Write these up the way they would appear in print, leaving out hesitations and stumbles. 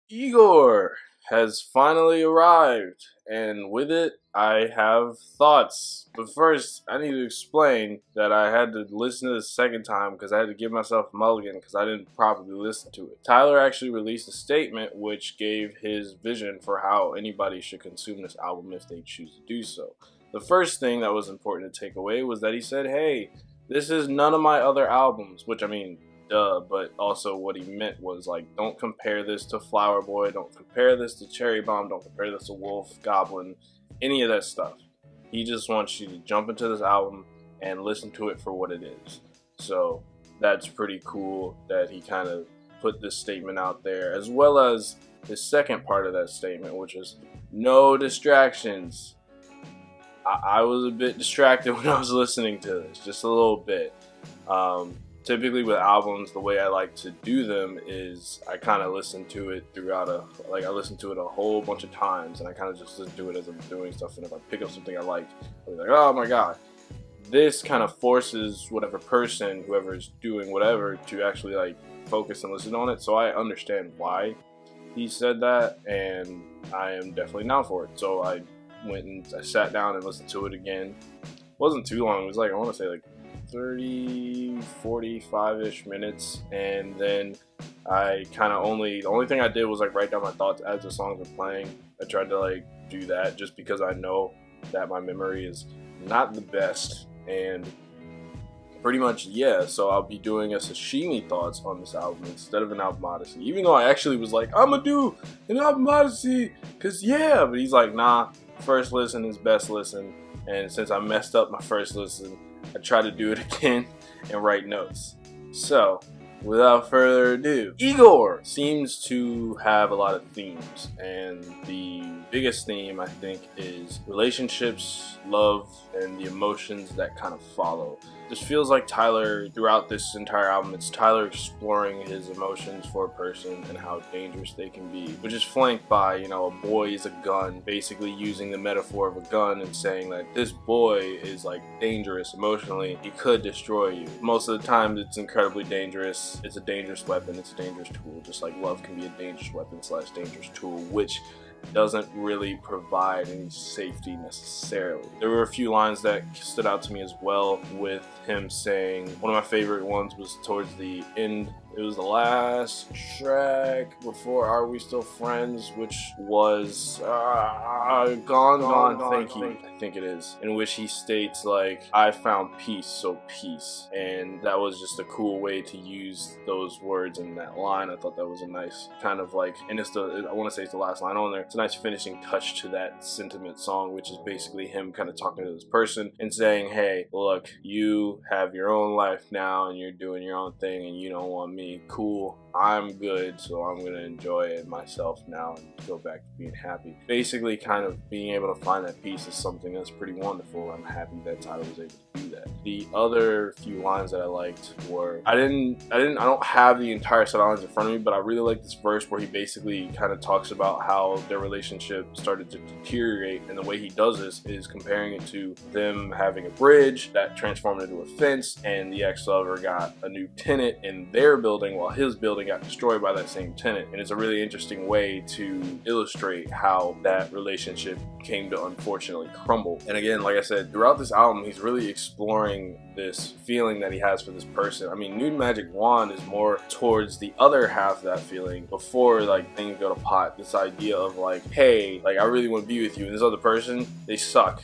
Igor has finally arrived, and with it, I have thoughts. But first, I need to explain that I had to listen to the second time because I had to give myself a mulligan because I didn't properly listen to it. Tyler actually released a statement which gave his vision for how anybody should consume this album if they choose to do so. The first thing that was important to take away was that he said, hey, this is none of my other albums, which I mean, duh, but also what he meant was like, don't compare this to Flower Boy, don't compare this to Cherry Bomb, don't compare this to Wolf, Goblin, any of that stuff. He just wants you to jump into this album and listen to it for what it is. So that's pretty cool that he kind of put this statement out there, as well as his second part of that statement, which is no distractions. I was a bit distracted when I was listening to this, just a little bit. Typically with albums, the way I like to do them is I kind of listen to it throughout I listen to it a whole bunch of times, and I kind of just listen to it as I'm doing stuff, and if I pick up something I like, I'll be like, oh my god. This kind of forces whatever person, whoever is doing whatever, to actually like focus and listen on it, so I understand why he said that, and I am definitely down for it. So I went and I sat down and listened to it again. It wasn't too long, it was like, I want to say like 30, 45-ish minutes, and then I kind of the only thing I did was like write down my thoughts as the songs were playing. I tried to like do that just because I know that my memory is not the best, and pretty much, yeah, so I'll be doing a Sashimi thoughts on this album instead of an album odyssey, even though I actually was like, I'm gonna do an album odyssey, cause yeah, but he's like, nah, first listen is best listen, and since I messed up my first listen, I try to do it again and write notes. So, without further ado, Igor seems to have a lot of themes, and the biggest theme, I think, is relationships, love, and the emotions that kind of follow. This feels like Tyler, throughout this entire album, it's Tyler exploring his emotions for a person and how dangerous they can be, which is flanked by, you know, a boy is a gun, basically using the metaphor of a gun and saying that this boy is like dangerous emotionally, he could destroy you. Most of the time it's incredibly dangerous, it's a dangerous weapon, it's a dangerous tool, just like love can be a dangerous weapon / dangerous tool, which doesn't really provide any safety necessarily. There were a few lines that stood out to me as well, with him saying, one of my favorite ones was towards the end. It was the last track before Are We Still Friends, which was Gone, Thank You, I think it is, in which he states like, I found peace, so peace. And that was just a cool way to use those words in that line. I thought that was a nice kind of like, and I want to say it's the last line on there. It's a nice finishing touch to that sentiment song, which is basically him kind of talking to this person and saying, hey, look, you have your own life now and you're doing your own thing and you don't want me. Cool, I'm good, so I'm gonna enjoy it myself now and go back to being happy. Basically, kind of being able to find that peace is something that's pretty wonderful. I'm happy that Tyler was able to do that. The other few lines that I liked were, I don't have the entire set of lines in front of me, but I really like this verse where he basically kind of talks about how their relationship started to deteriorate, and the way he does this is comparing it to them having a bridge that transformed into a fence, and the ex-lover got a new tenant in their building while his building got destroyed by that same tenant. And it's a really interesting way to illustrate how that relationship came to unfortunately crumble. And again, like I said, throughout this album, he's really exploring this feeling that he has for this person. I mean, Nude Magic Wand is more towards the other half of that feeling before like things go to pot. This idea of like, hey, like I really want to be with you, and this other person, they suck,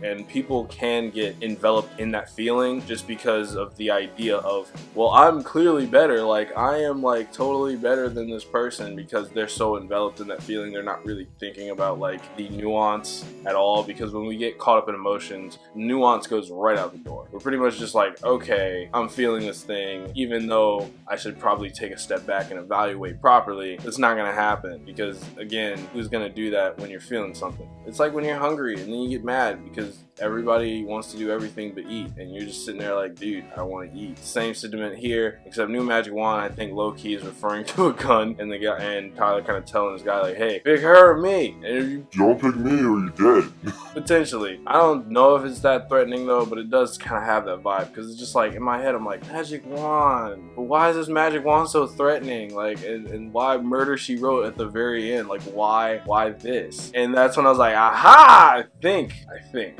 and people can get enveloped in that feeling just because of the idea of, well, I'm clearly better, like I am like totally better than this person, because they're so enveloped in that feeling. They're not really thinking about like the nuance at all, because when we get caught up in emotions, nuance goes right out the door. We're pretty much just like, okay, I'm feeling this thing, even though I should probably take a step back and evaluate properly. It's not gonna happen, because again, who's gonna do that when you're feeling something? It's like when you're hungry and then you get mad because everybody wants to do everything but eat, and you're just sitting there like, dude, I want to eat. Same sentiment here, except New Magic Wand, I think low-key is referring to a gun, and the guy and Tyler kind of telling this guy like, hey, pick her or me, and if you don't pick me or you're dead. potentially. I don't know if it's that threatening though, but it does kind of have that vibe, because it's just like in my head I'm like, magic wand, but why is this magic wand so threatening? Like, and why Murder She Wrote at the very end? Like, why this? And that's when I was like, aha, I think.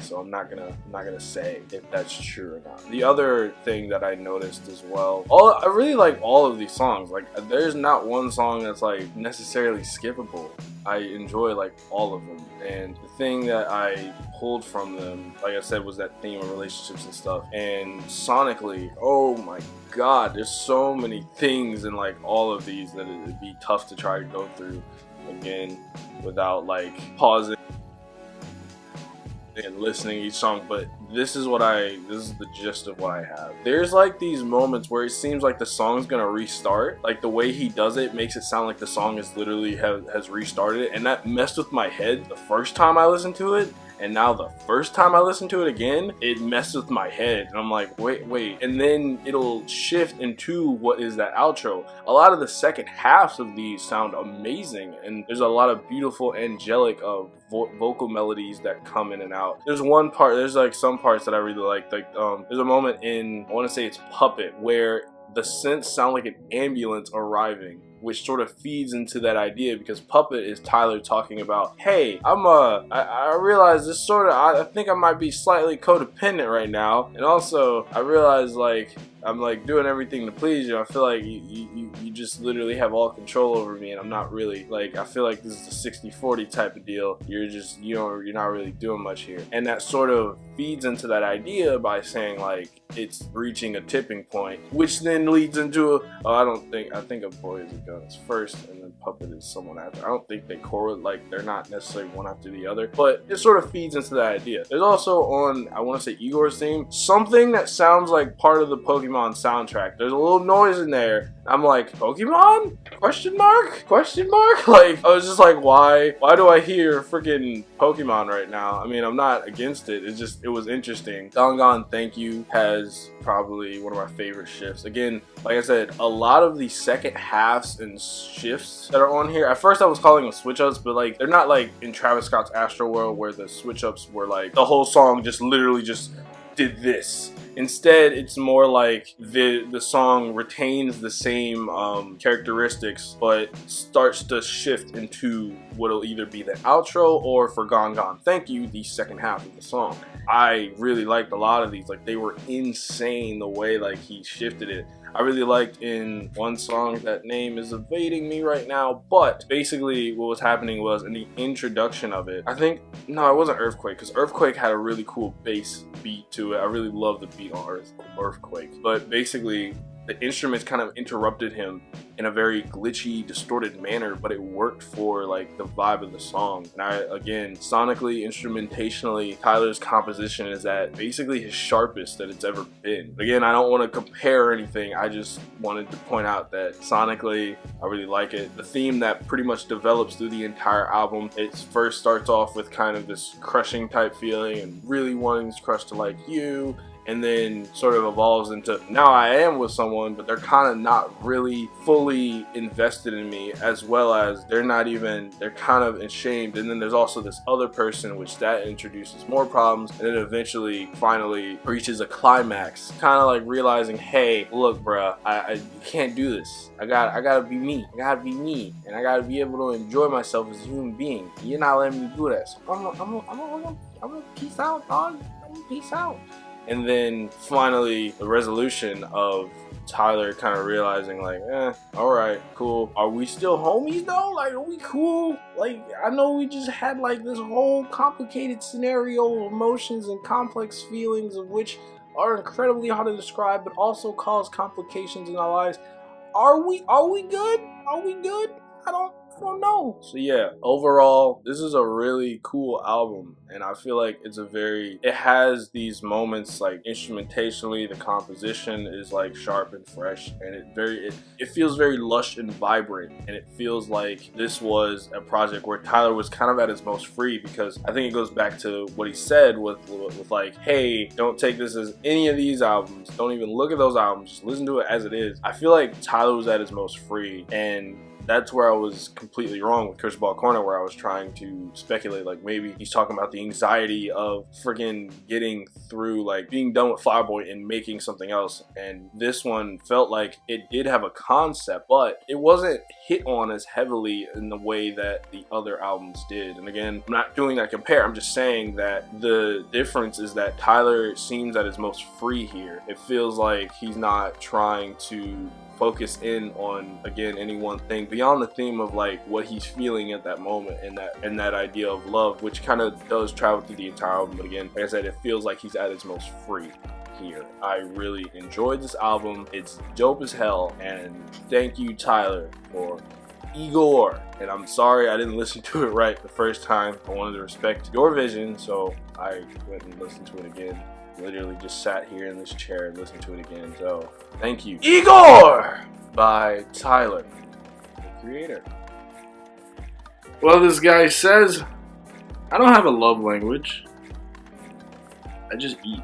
So I'm not gonna say if that's true or not. The other thing that I noticed as well, I really like all of these songs. Like, there's not one song that's like necessarily skippable. I enjoy like all of them, and the thing that I pulled from them, like I said, was that theme of relationships and stuff. And sonically, oh my god, there's so many things in like all of these that it'd be tough to try to go through again without like pausing and listening each song. But this is the gist of what I have. There's like these moments where it seems like the song's gonna restart. Like the way he does it makes it sound like the song is literally has restarted, and that messed with my head the first time I listened to it. And now the first time I listen to it again, it messed with my head. And I'm like, wait. And then it'll shift into what is that outro. A lot of the second halves of these sound amazing. And there's a lot of beautiful angelic vocal melodies that come in and out. There's one part, there's like some parts that I really like. Like there's a moment in, I want to say it's Puppet, where the synths sound like an ambulance arriving, which sort of feeds into that idea, because Puppet is Tyler talking about, hey, I realize this sort of, I think I might be slightly codependent right now, and also I realize like I'm like doing everything to please you. I feel like you just literally have all control over me, and I'm not really, like, I feel like this is a 60-40 type of deal. You're just, you're not really doing much here. And that sort of feeds into that idea by saying like it's reaching a tipping point, which then leads into I think A Boy Is a Gun is first, and then Puppet is someone after. I don't think they correlate, like they're not necessarily one after the other, but it sort of feeds into that idea. There's also on, I want to say, IGOR's theme, something that sounds like part of the Pokemon soundtrack. There's a little noise in there. I'm like, Pokemon? Question mark? Like, I was just like, why do I hear freaking Pokemon right now? I mean, I'm not against it. It's just, it was interesting. Gone Thank You has probably one of my favorite shifts. Again, like I said, a lot of the second halves and shifts that are on here, at first I was calling them switch ups, but like they're not like in Travis Scott's Astro World where the switch ups were like the whole song just literally just did this. Instead, it's more like the song retains the same characteristics, but starts to shift into what'll either be the outro, or for Gone Thank You, the second half of the song. I really liked a lot of these. Like, they were insane the way like he shifted it. I really liked in one song, that name is evading me right now, but basically what was happening was in the introduction of it, I think, no, it wasn't Earthquake, because Earthquake had a really cool bass beat to it. I really love the beat on Earthquake, but basically the instruments kind of interrupted him in a very glitchy, distorted manner, but it worked for like the vibe of the song. And again, sonically, instrumentationally, Tyler's composition is at basically his sharpest that it's ever been. Again, I don't want to compare anything. I just wanted to point out that sonically, I really like it. The theme that pretty much develops through the entire album, it first starts off with kind of this crushing type feeling and really wanting this crush to like you, and then sort of evolves into, now I am with someone, but they're kind of not really fully invested in me, as well as they're kind of ashamed. And then there's also this other person, which that introduces more problems, and then eventually finally reaches a climax, kind of like realizing, hey, look, bruh, I can't do this. I gotta be me. I gotta be me, and I gotta be able to enjoy myself as a human being. You're not letting me do that, so I'm gonna peace out, dog. I'm gonna peace out. And then finally, the resolution of Tyler kind of realizing like, alright, cool. Are we still homies though? Like, are we cool? Like, I know we just had like this whole complicated scenario of emotions and complex feelings, of which are incredibly hard to describe, but also cause complications in our lives. Are we good? Are we good? I don't know. So yeah, overall, this is a really cool album, and I feel like it has these moments like instrumentationally, the composition is like sharp and fresh, and it feels very lush and vibrant, and it feels like this was a project where Tyler was kind of at his most free, because I think it goes back to what he said with like, hey, don't take this as any of these albums, don't even look at those albums, just listen to it as it is. I feel like Tyler was at his most free, and that's where I was completely wrong with Crystal Ball Corner, where I was trying to speculate like maybe he's talking about the anxiety of freaking getting through, like being done with Flower Boy and making something else. And this one felt like it did have a concept, but it wasn't hit on as heavily in the way that the other albums did. And again, I'm not doing that compare, I'm just saying that the difference is that Tyler seems at his most free here. It feels like he's not trying to focus in on, again, any one thing beyond the theme of like what he's feeling at that moment, and that idea of love, which kind of does travel through the entire album. But again, like I said, it feels like he's at his most free here. I really enjoyed this album. It's dope as hell, and thank you, Tyler, for IGOR. And I'm sorry I didn't listen to it right the first time. I wanted to respect your vision, so I went and listened to it again. Literally just sat here in this chair and listened to it again. So thank you. IGOR by Tyler, the creator. Well, this guy says, I don't have a love language. I just eat.